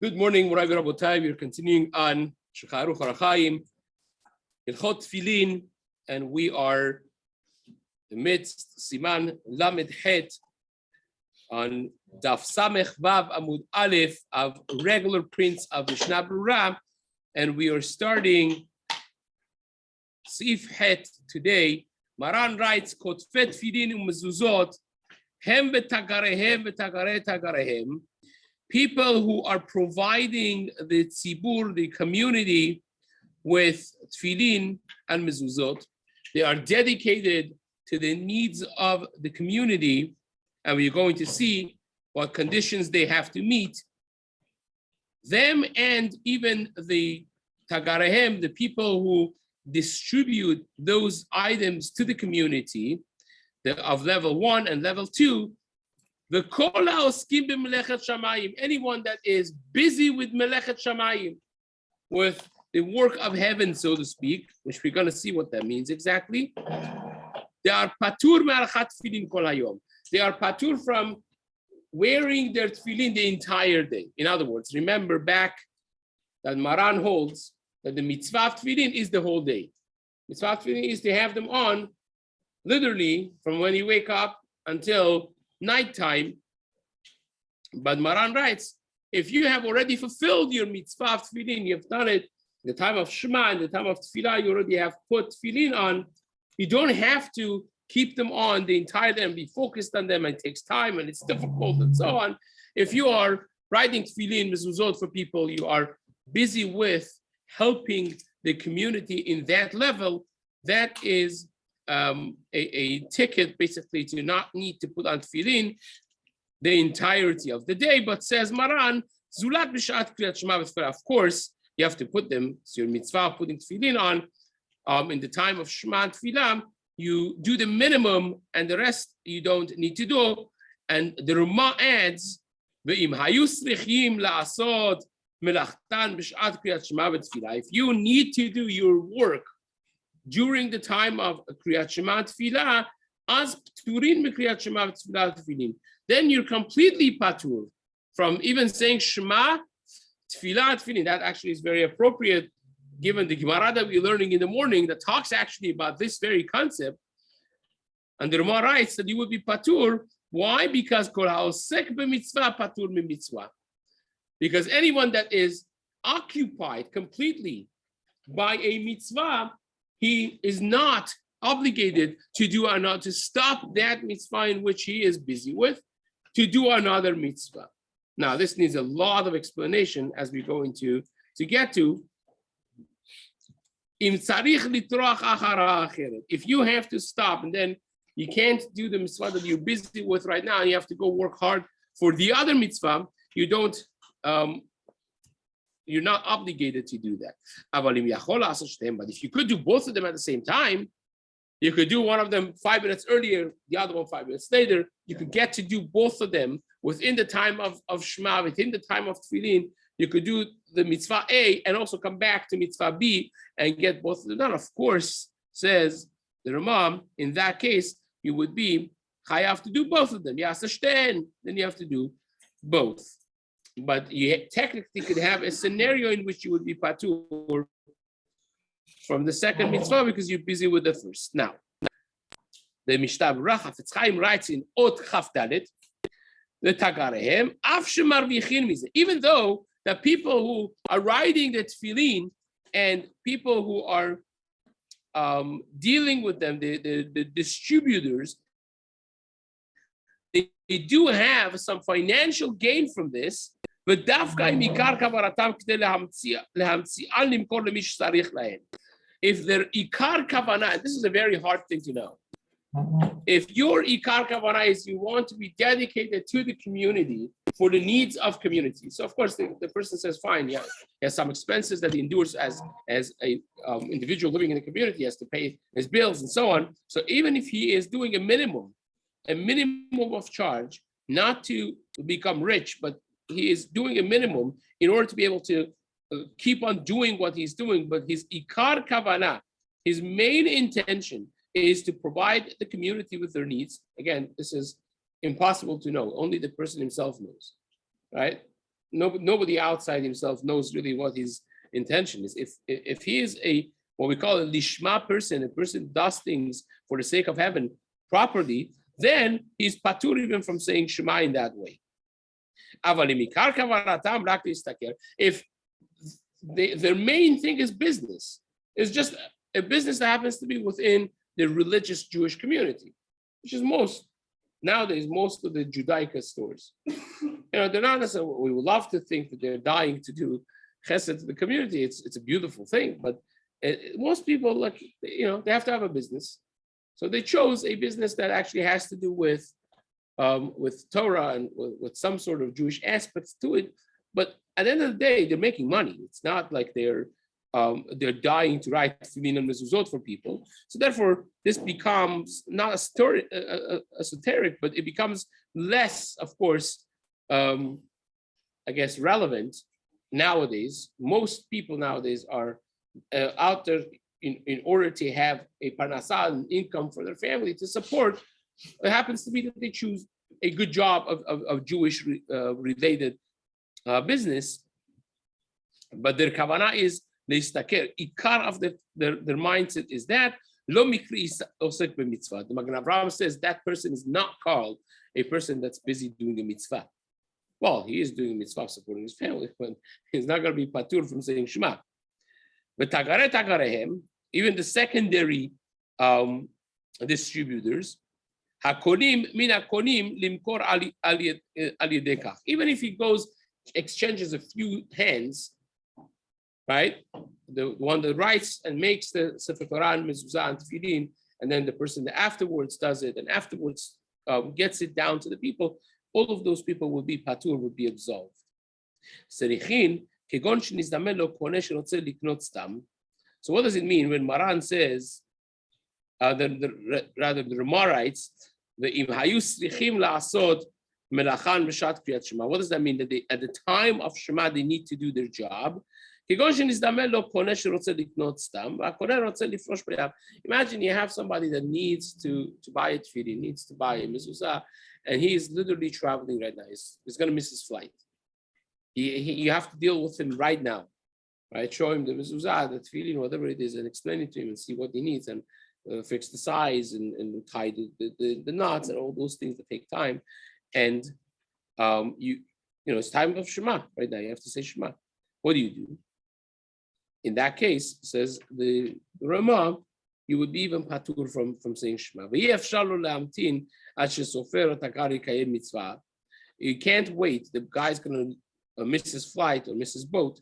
Good morning, Morai Rabotai. We're continuing on Shulchan Aruch Arachaim, Hilchot Tefilin, and we are amidst Siman Lamed Het on Daf Samech Vav Amud Aleph of regular prints of Mishna Berurah, and we are starting Seif Het today. Maran writes, Kotfet Tefilin u'mezuzot, hem v'tagarehem v'tagare tagarehem. People who are providing the tzibur, the community, with tefillin and mezuzot, they are dedicated to the needs of the community, and we're going to see what conditions they have to meet. Them and even the tagarehem, the people who distribute those items to the community, of level 1 and level 2, the kol ha'oskim b'melechet shamayim, anyone that is busy with melechet shamayim, with the work of heaven, so to speak, which we're going to see what that means exactly. They are patur me'arachat tefillin kol hayom. They are patur from wearing their tefillin the entire day. In other words, remember back that Maran holds that the mitzvah of tefillin is the whole day. Mitzvah of tefillin is to have them on literally from when you wake up until nighttime. But Maran writes, if you have already fulfilled your mitzvah of tefillin, you have done it in the time of Shema, in the time of tefillah, you already have put tefillin on, you don't have to keep them on the entire day and be focused on them, and it takes time and it's difficult and so on. If you are writing tefillin, mezuzot for people, you are busy with helping the community in that level, that is a ticket basically to not need to put on tefillin the entirety of the day. But says Maran, Zulat b'shat kriyat shema v'tefillah. Of course, you have to put them, so your mitzvah putting tefillin on in the time of Shema and tefillah, you do the minimum and the rest you don't need to do. And the Rama adds, Ve'im hayu srichim la'asot melachtan b'shat kriyat shema v'tefillah. If you need to do your work during the time of Kriyat Shema Tefillah, as Pturin Kriyat Shema Tefillah, then you're completely patur from even saying Shema Tefillah Tefillin. That actually is very appropriate given the Gemara that we're learning in the morning that talks actually about this very concept. And the Rama writes that you would be patur. Why? Because Kol ha'osek b'mitzvah patur mitzvah. Because anyone that is occupied completely by a mitzvah, he is not obligated to do another, to stop that mitzvah in which he is busy with, to do another mitzvah. Now, this needs a lot of explanation as we're going to get to. If you have to stop and then you can't do the mitzvah that you're busy with right now, and you have to go work hard for the other mitzvah, you don't. You're not obligated to do that. But if you could do both of them at the same time, you could do one of them 5 minutes earlier, the other one 5 minutes later. You could get to do both of them within the time of Shema, within the time of Tefillin. You could do the mitzvah A and also come back to mitzvah B and get both of them done. Of course, says the Ramam, in that case, you would be chayav to do both of them. Then you have to do both. But you technically could have a scenario in which you would be patur from the second mitzvah because you're busy with the first. Now, the Mishna Berurah Chafetz Chaim writes in Ot Chaf Dalet, the Tagarehem, Af shemarvichin mize. Even though the people who are writing the tefillin and people who are dealing with them, the distributors, they do have some financial gain from this. If their ikar kavanah, this is a very hard thing to know. If your ikar kavanah is you want to be dedicated to the community for the needs of community, so of course the person says, fine, yeah, he has some expenses that he endures as a individual living in the community, he has to pay his bills and so on. So even if he is doing a minimum of charge, not to become rich, but he is doing a minimum in order to be able to keep on doing what he's doing. But his ikar kavanah, his main intention is to provide the community with their needs. Again, this is impossible to know. Only the person himself knows, right? nobody outside himself knows really what his intention is. If he is a what we call a lishma person, a person does things for the sake of heaven properly, then he's patur even from saying Shema in that way. If their main thing is business, it's just a business that happens to be within the religious Jewish community, which is most nowadays, most of the Judaica stores. They're not necessarily, we would love to think that they're dying to do chesed to the community. It's a beautiful thing, but most people, they have to have a business. So they chose a business that actually has to do with Torah and with some sort of Jewish aspects to it. But at the end of the day, they're making money. It's not like they're dying to write tefillin and mezuzot for people. So therefore, this becomes not esoteric, but it becomes less, of course, I guess, relevant nowadays. Most people nowadays are out there in order to have a parnasah, an income for their family to support. It happens to be that they choose a good job of Jewish related business, but their kavanah is leistaker. Ikar of their mindset is that lo mikri osek b'mitzvah. The Magen Avraham says that person is not called a person that's busy doing a mitzvah. Well, he is doing a mitzvah supporting his family, but he's not going to be patur from saying Shema. But tagarehem, even the secondary distributors, hakonim min hakonim limkor al yedekach. Even if he goes exchanges a few hands, right? The one that writes and makes the Sefer Torah and Mezuzah and Tefillin, and then the person that afterwards does it and afterwards gets it down to the people, all of those people will be patur, would be absolved. Serichin, kegon shenizdameh lo koneh sherotze liknot stam. So what does it mean when Maran says, the Ramah writes, the im hayu srichim la'asod melachan b'shat kriyat Shema. What does that mean? That they, at the time of Shema, they need to do their job. Imagine you have somebody that needs to buy a tefillin, needs to buy a mezuzah, and he is literally traveling right now. He's going to miss his flight. You have to deal with him right now, right? Show him the mezuzah, the tefillin, whatever it is, and explain it to him and see what he needs, and fix the size and tie the knots and all those things that take time. And it's time of Shema right now. You have to say Shema. What do? In that case, says the Ramah, you would be even patur from saying Shema. You can't wait. The guy's going to miss his flight or miss his boat.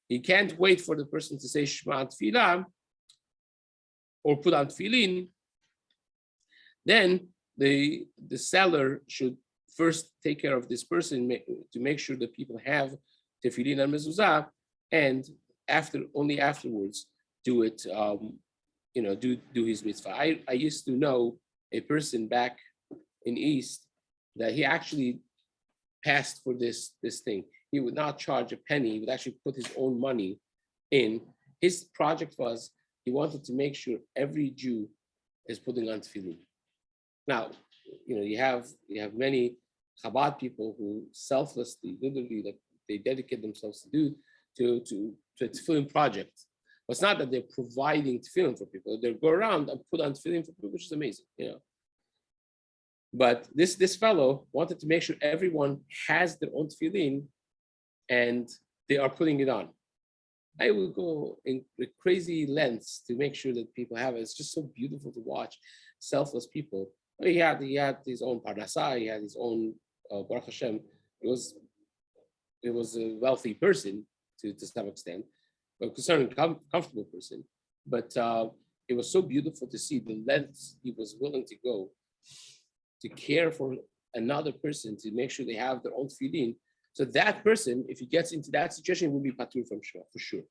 He can't wait for the person to say Shema Tefillah or put on Tefillin. Then the seller should first take care of this person to make sure that people have Tefillin and Mezuzah, and only afterwards do it, do his mitzvah. I used to know a person back in East that he actually passed for this thing. He would not charge a penny. He would actually put his own money in. His project was, he wanted to make sure every Jew is putting on tefillin. Now, you have many Chabad people who selflessly, literally, that they dedicate themselves to a tefillin project. But it's not that they're providing tefillin for people. They go around and put on tefillin for people, which is amazing, But this fellow wanted to make sure everyone has their own tefillin and they are putting it on. I would go in crazy lengths to make sure that people have it. It's just so beautiful to watch selfless people. He had his own parnasah, he had his own Baruch Hashem. It was a wealthy person to some extent, but a concerning, comfortable person. But it was so beautiful to see the lengths he was willing to go to care for another person, to make sure they have their own tefillin. So that person, if he gets into that situation, will be patur from Shema for sure,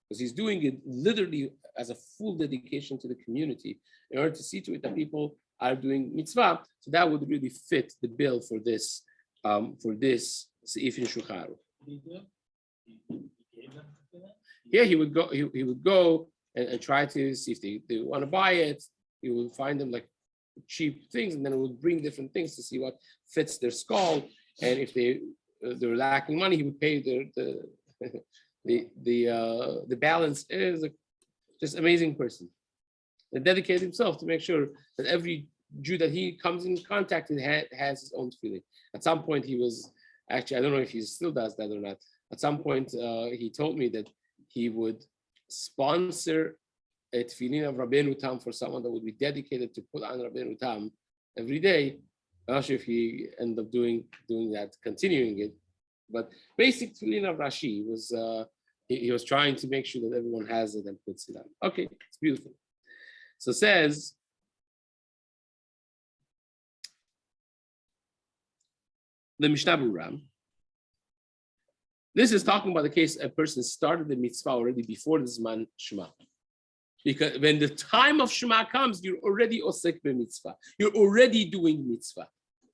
because he's doing it literally as a full dedication to the community in order to see to it that people are doing mitzvah. So that would really fit the bill for this Seif in Shulchan Aruch. Yeah, he would go. He would go and try to see if they want to buy it. He would find them like cheap things, and then it would bring different things to see what fits their skull. And if they they were lacking money, he would pay the balance. Is a just amazing person. And dedicate himself to make sure that every Jew that he comes in contact with has his own tefillin. At some point, he was actually, I don't know if he still does that or not. At some point, he told me that he would sponsor a tefillin of Rabbeinu Tam for someone that would be dedicated to put on Rabbeinu Tam every day. I'm not sure if he ended up doing that, continuing it. But basic tefillin of Rashi was, he was trying to make sure that everyone has it and puts it on. Okay, it's beautiful. So it says, the Mishna Berurah, this is talking about the case a person started the mitzvah already before the Zman Shema. Because when the time of Shema comes, you're already osek mitzvah. You're already doing mitzvah.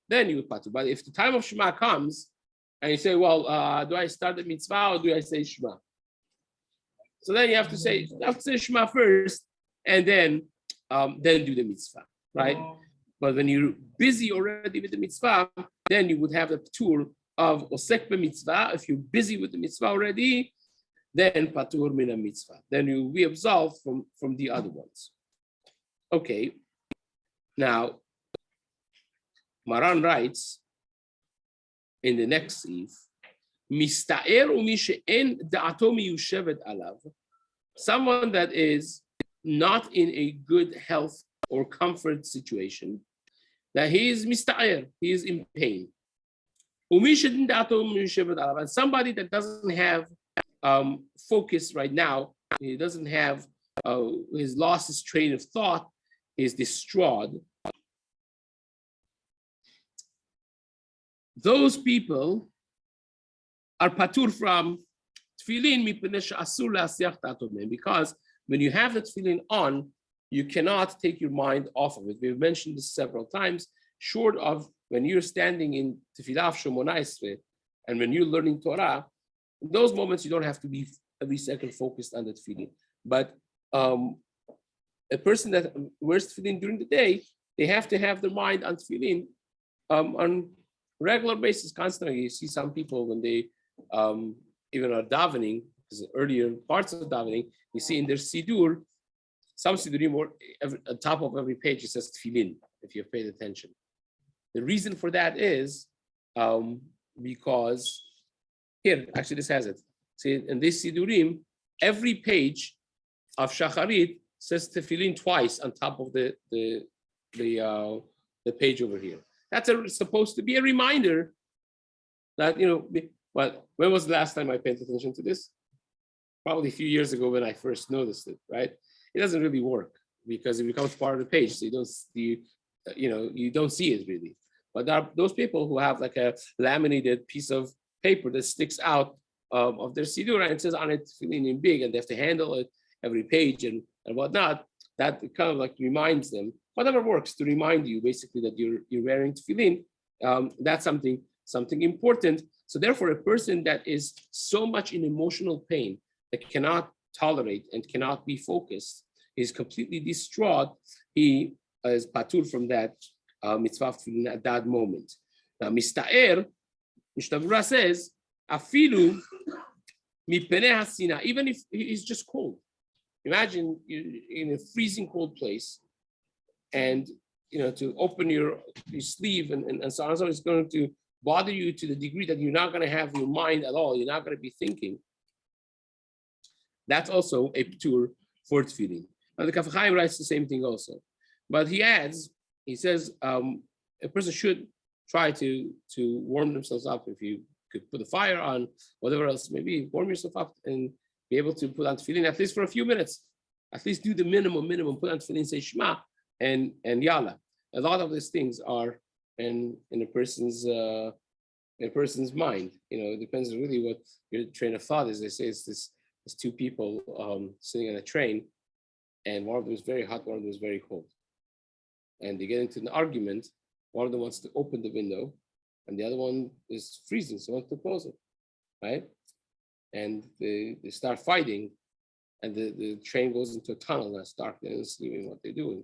Then you patu. But if the time of Shema comes, and you say, well, do I start the mitzvah or do I say Shema? So then you have to say Shema first, and then do the mitzvah, right? But when you're busy already with the mitzvah, then you would have the tour of osek mitzvah. If you're busy with the mitzvah already, then patur min mitzvah. Then you will be absolved from the other ones. Okay. Now, Maran writes in the next Seif, Mista'er umi she'en da'ato miyushevet alav, someone that is not in a good health or comfort situation, that he is mista'er, he is in pain. Umi she'en da'ato miyushevet alav, and somebody that doesn't have focus right now, he doesn't have, he's lost his train of thought, he's distraught. Those people are patur from tefillin because when you have the tefillin on, you cannot take your mind off of it. We've mentioned this several times, short of when you're standing in tefillah Shemona Esrei and when you're learning Torah, in those moments you don't have to be every second focused on the tefillin. But a person that wears tefillin during the day, they have to have their mind on tefillin on regular basis, constantly. You see some people when they even are davening, because earlier parts of davening, you see in their sidur, some sidurim, on top of every page, it says tefillin, if you've paid attention. The reason for that is because, here, actually this has it. See, in this sidurim, every page of shacharit says tefillin twice on top of the page over here. That's supposed to be a reminder that, well, when was the last time I paid attention to this? Probably a few years ago when I first noticed it, right? It doesn't really work because it becomes part of the page, so you don't see it really. But there are those people who have like a laminated piece of paper that sticks out of their siddur and it says on it tefillin in big, and they have to handle it every page and whatnot. That kind of like reminds them, whatever works to remind you basically that you're wearing tefillin. That's something important. So therefore, a person that is so much in emotional pain that cannot tolerate and cannot be focused, is completely distraught, he is patur from that mitzvah of tefillin at that moment. Now, mista'er, Mishna Berurah says, afilu mipenei hasina, even if he's just cold. Imagine you're in a freezing cold place, and to open your sleeve and so on, so it's going to bother you to the degree that you're not going to have your mind at all. You're not going to be thinking. That's also a p'tur for tefillin. Now the Kaf HaChaim writes the same thing also, but he says a person should try to warm themselves up. If you could put a fire on, whatever else, maybe warm yourself up and be able to put on tefillin at least for a few minutes. At least do the minimum, put on tefillin, say Shema, and yalla. A lot of these things are in a person's mind. It depends really what your train of thought is. They say it's there's two people sitting on a train, and one of them is very hot, one of them is very cold. And they get into an argument. One of them wants to open the window, and the other one is freezing, so wants to close it, right? And they start fighting, and the train goes into a tunnel, and it's dark, and it's doing what they're doing,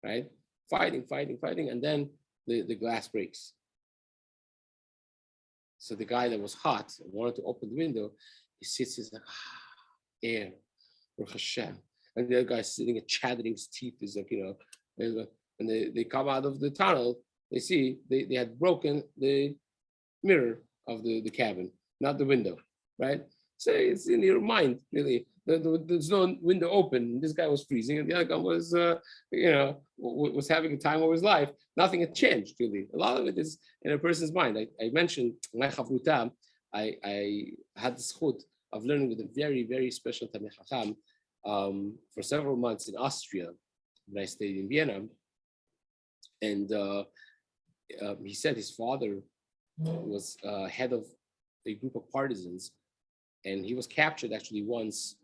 right? Fighting, and then the glass breaks. So the guy that was hot wanted to open the window. He sits, he's like, air, Baruch Hashem. And the other guy's sitting and chattering his teeth. He's like, and they come out of the tunnel. They see they had broken the mirror of the cabin, not the window, right? So it's in your mind, really. There's no window open. This guy was freezing, and the other guy was, was having a time of his life. Nothing had changed, really. A lot of it is in a person's mind. I mentioned my chavruta. I had the zchut of learning with a very, very special Talmid Chacham for several months in Austria when I stayed in Vienna. And he said his father was head of a group of partisans, and he was captured actually once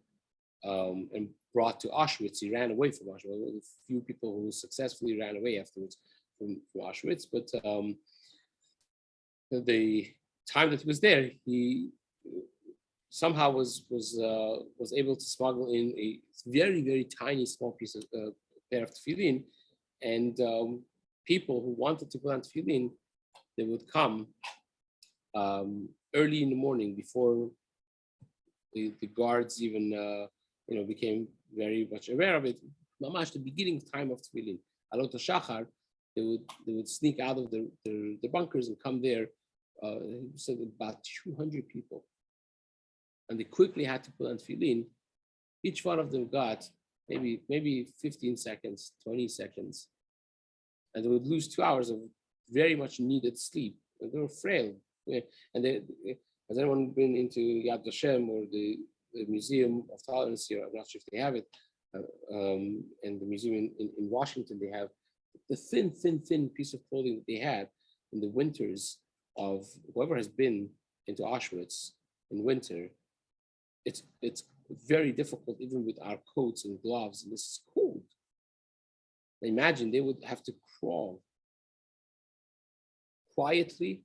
and brought to Auschwitz. He ran away from Auschwitz. A few people who successfully ran away afterwards from Auschwitz, but the time that he was there, he somehow was able to smuggle in a very, very tiny, small piece of pair of tefillin, and people who wanted to put on tefillin, they would come early in the morning before the guards even became very much aware of it. Mamash, the beginning time of tefillin, alot shachar, they would sneak out of the bunkers and come there. He said about 200 people, and they quickly had to put on tefillin. Each one of them got maybe 15 seconds, 20 seconds, and they would lose 2 hours of very much needed sleep. They were frail, and has anyone been into Yad Vashem or the Museum of Tolerance here? I'm not sure if they have it. And the museum in Washington, they have the thin piece of clothing that they had in the winters of whoever has been into Auschwitz in winter. It's very difficult, even with our coats and gloves, and this is cold. Imagine they would have to crawl quietly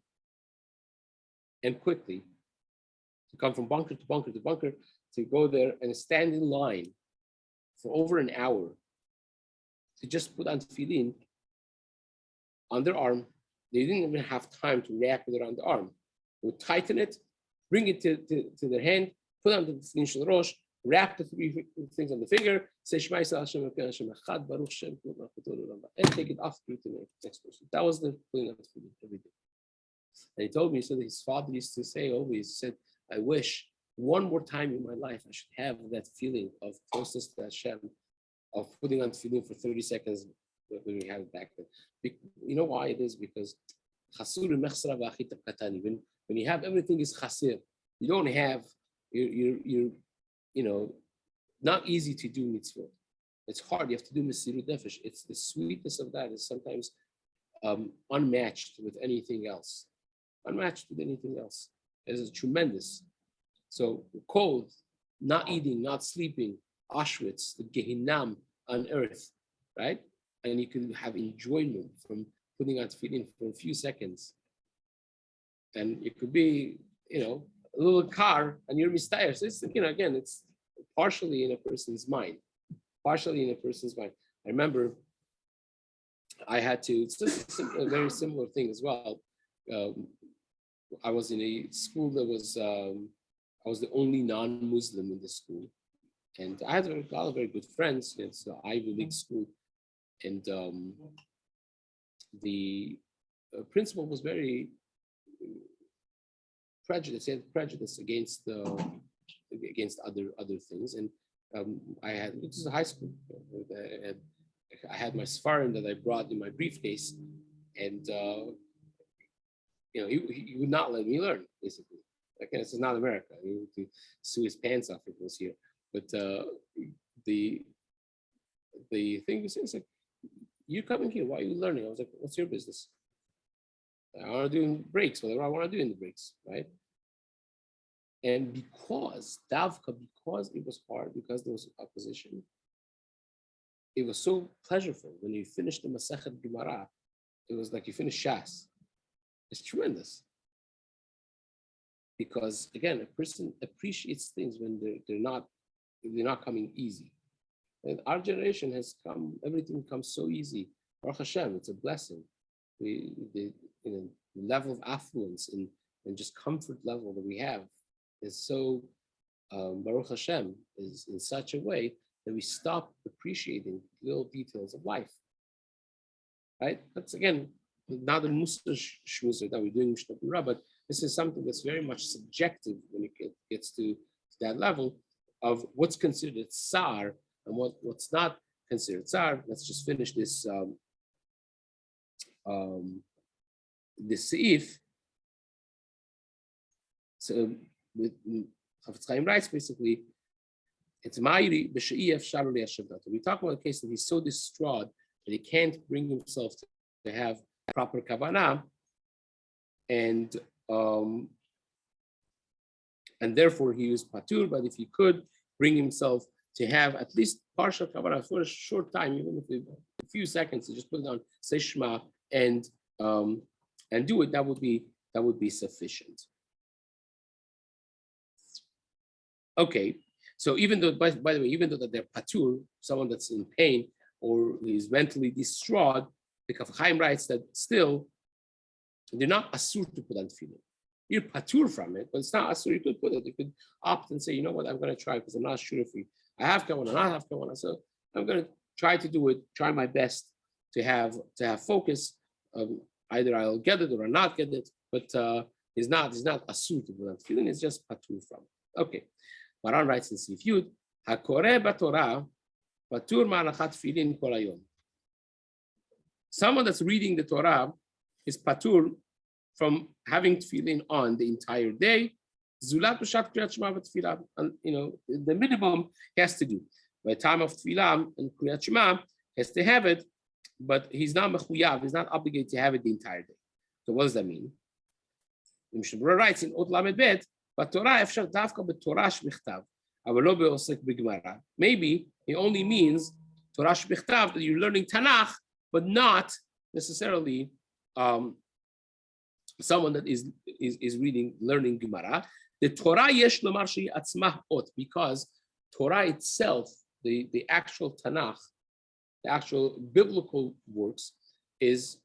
and quickly to come from bunker to bunker to bunker, to go there and stand in line for over an hour to just put on tefillin on their arm. They didn't even have time to wrap it around the arm. They would tighten it, bring it to their hand, put on the tefillin shel rosh, wrap the three things on the finger, say Shema Yisrael Hashem Elokeinu Hashem Echad Baruch Shem Kol Malchuto L'Olam, and take it off to the next person. That was the putting on tefillin every day. And he told me, so that his father used to say always, said, I wish one more time in my life I should have that feeling of closeness to Hashem, of putting on tefillin for 30 seconds when we have it back then. You know why it is? Because when you have everything is chasir, you don't have, you're not easy to do mitzvot. It's hard. You have to do mesirut nefesh. It's the sweetness of that is sometimes unmatched with anything else. Unmatched with anything else. It's tremendous. So cold, not eating, not sleeping, Auschwitz, the Gehinnom on earth, right? And you can have enjoyment from putting on tefillin for a few seconds. And it could be, a little car and you're mistayr. So it's, again, it's partially in a person's mind. Partially in a person's mind. I remember I had to, it's just a very similar thing as well. I was in a school that was, I was the only non-Muslim in the school. And I had a lot of very good friends. It's an Ivy League school. And the principal was very prejudiced. He had prejudice against other things. And this is a high school. I had my Sfarim that I brought in my briefcase, and he would not let me learn, basically. Like, this is not America. He would to sue his pants off if it was here. But the thing was like, you're coming here, why are you learning? I was like, what's your business? I want to do breaks, whatever I want to do in the breaks, right? And because it was hard, because there was opposition, it was so pleasurable. When you finished the Masechet Gemara, it was like you finished Shas. It's tremendous. Because again, a person appreciates things when they're not coming easy. And our generation has come, everything comes so easy. Baruch Hashem, it's a blessing. The level of affluence in and just comfort level that we have is so, Baruch Hashem, is in such a way that we stop appreciating little details of life. Right? That's again not a Musa shmuzer that we're doing Mishna Berurah, but this is something that's very much subjective when it gets to that level of what's considered tsar and what's not considered tsar. Let's just finish this this Seif. So with Chafetz Chaim writes basically, it's Ma'iri b'she'ef sharuli hashavdat. We talk about a case that he's so distraught that he can't bring himself to have proper kavanah, and therefore he was patur. But if he could bring himself to have at least partial kavanah for a short time, even if a few seconds, to just put it on, say Shema, and do it, that would be sufficient. Okay, so even though, by the way, even though that they're patur, someone that's in pain or is mentally distraught, the Kaf Chaim writes that still they're not asur to put on tefillin. You're patur from it, but it's not asur. You could put it. You could opt and say, you know what, I'm going to try because I'm not sure if I have kavanah, not have kavanah, so I'm going to try to do it. Try my best to have focus. Either I'll get it or I'll not get it, but it's not asur to put on tefillin. It's just patur from it. Okay. Maran writes in Seif Yud, Hakoreh b'Torah, patur ma'alachat tefillin kol hayom. Someone that's reading the Torah is patur from having tefillin on the entire day. Zulat b'shat kriyat shema v'tefillah, and the minimum he has to do. By the time of tefillah and kriyat shema, has to have it, but he's not mechuyav, he's not obligated to have it the entire day. So what does that mean? The Mishna Berurah writes in Ot Lamed Bet, בתורה אפשר דווקא בתורה שבכתב, אבל לא בעוסק בגמרא. Maybe it only means Torah שבכתב, that you're learning Tanakh, but not necessarily someone that is learning Gemara. The Torah yesh lomar shehi atzmah ot, because Torah itself, the actual Tanakh, the actual biblical works, is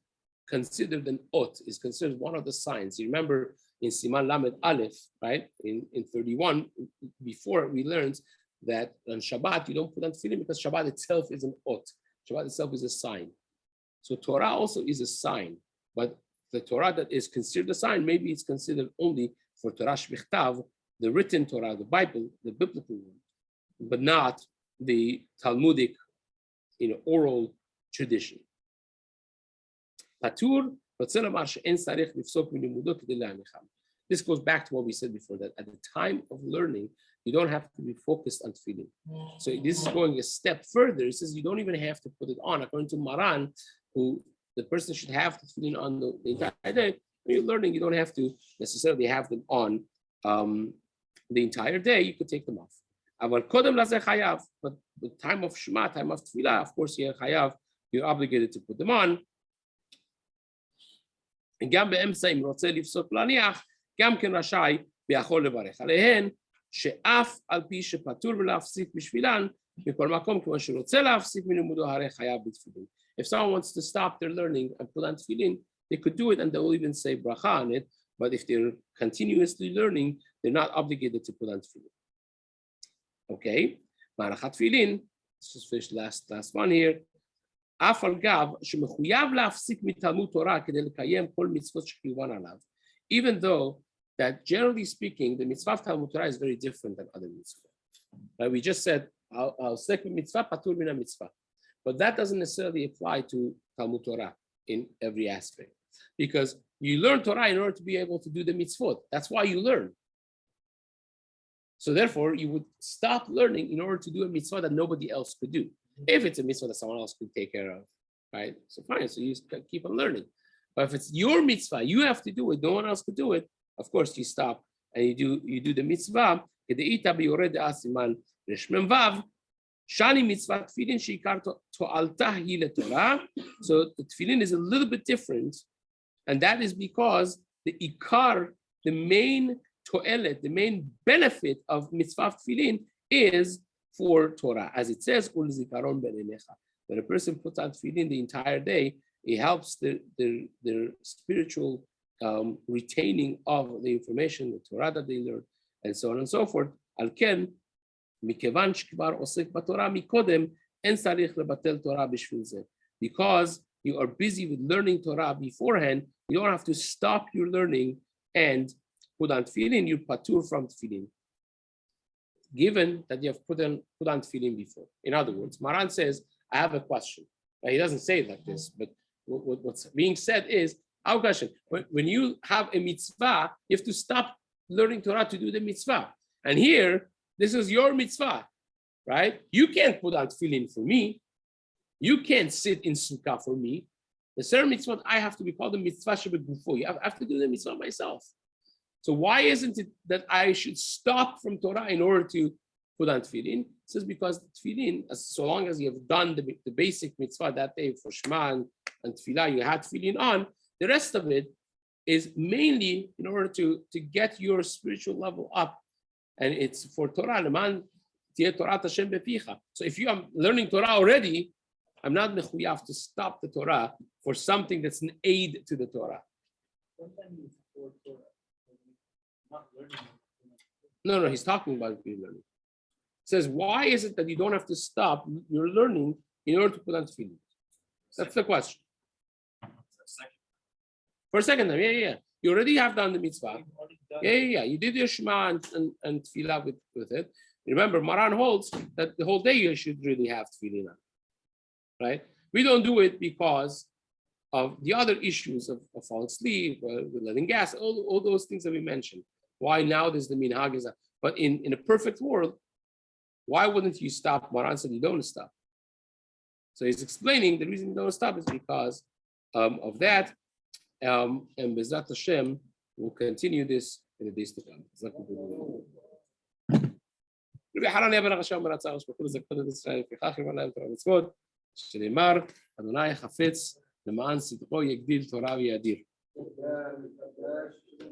considered an ot, is considered one of the signs. You remember in Siman Lamed Aleph, right? In 31, before we learned that on Shabbat you don't put on tefillin because Shabbat itself is an ot. Shabbat itself is a sign. So Torah also is a sign, but the Torah that is considered a sign, maybe it's considered only for Torah shbichtav, the written Torah, the Bible, the biblical one, but not the Talmudic, oral tradition. Patur. This goes back to what we said before, that at the time of learning, you don't have to be focused on tefillin. So this is going a step further. It says you don't even have to put it on. According to Maran, who the person should have the tefillin on the entire day. When you're learning, you don't have to necessarily have them on the entire day. You could take them off. But the time of Shema, time of tefillah, of course, you're obligated to put them on. גם באמצע אם רוצה לפסוק להניח, גם כן רשאי ויכול לברך עליהן, שאף על פי שפטור ולהפסיק בשבילן, בכל מקום כמו שרוצה להפסיק מלימודו הרי חייב בתפילין. If someone wants to stop their learning and put on tefillin, they could do it and they will even say bracha on it, but if they're continuously learning, they're not obligated to put on tefillin. Okay, מערכת תפילין, let's just finish last one here. אף על גב שמחויב להפסיק מתלמוד תורה כדי לקיים כל מצוות שחיובן עליו, even though that generally speaking, the mitzvah of Talmud Torah is very different than other mitzvah. Right? We just said, I'll stick with mitzvah, patur min mitzvah. But that doesn't necessarily apply to Talmud Torah in every aspect. Because you learn Torah in order to be able to do the mitzvot. That's why you learn. So therefore, you would stop learning in order to do a mitzvah that nobody else could do. If it's a mitzvah that someone else could take care of, right? So fine, so you just keep on learning. But if it's your mitzvah, you have to do it, no one else could do it, of course you stop and you do the mitzvah. Shani mitzvah tefillin sheikar to'altah hi leTorah. So the tefillin is a little bit different, and that is because the ikar, the main to'elet, the main benefit of mitzvah tefillin is for Torah, as it says, ul zikaron be'einecha. When a person puts on tefillin the entire day, it helps their spiritual retaining of the information, the Torah that they learn, and so on and so forth. Al ken, מכיוון שכבר עוסק בתורה מקודם, אין צריך לבטל תורה בשביל זה. Because you are busy with learning Torah beforehand, you don't have to stop your learning and put on tefillin, you patur from tefillin, given that you have put on tefillin before. In other words, Maran says, I have a question. Now, he doesn't say it like this, but what's being said is, our question, when you have a mitzvah, you have to stop learning Torah to do the mitzvah. And here, this is your mitzvah, right? You can't put on tefillin for me. You can't sit in sukkah for me. The certain mitzvah, I have to be called a mitzvah shebegufo. I have to do the mitzvah myself. So why isn't it that I should stop from Torah in order to put on tefillin? It says because tefillin, so long as you have done the basic mitzvah that day for Shema and tefillah, you had tefillin on, the rest of it is mainly in order to get your spiritual level up. And it's for Torah. So if you are learning Torah already, I'm not mechuyav to stop the Torah for something that's an aid to the Torah. No, he's talking about your learning. He says, why is it that you don't have to stop your learning in order to put on tefillin? That's the question. For a second time, yeah. You already have done the mitzvah. Yeah. You did your Shema and tefillah with it. Remember, Maran holds that the whole day you should really have tefillin on. Right? We don't do it because of the other issues of falling asleep, with letting gas, all those things that we mentioned. Why now there's the minhag is that. But in a perfect world, why wouldn't you stop? Maran said you don't stop. So he's explaining the reason you don't stop is because of that. And Bezrat Hashem will continue this in the days to come. שנאמר, אדוני חפץ למען צדקו יגדיל תורה ויאדיר.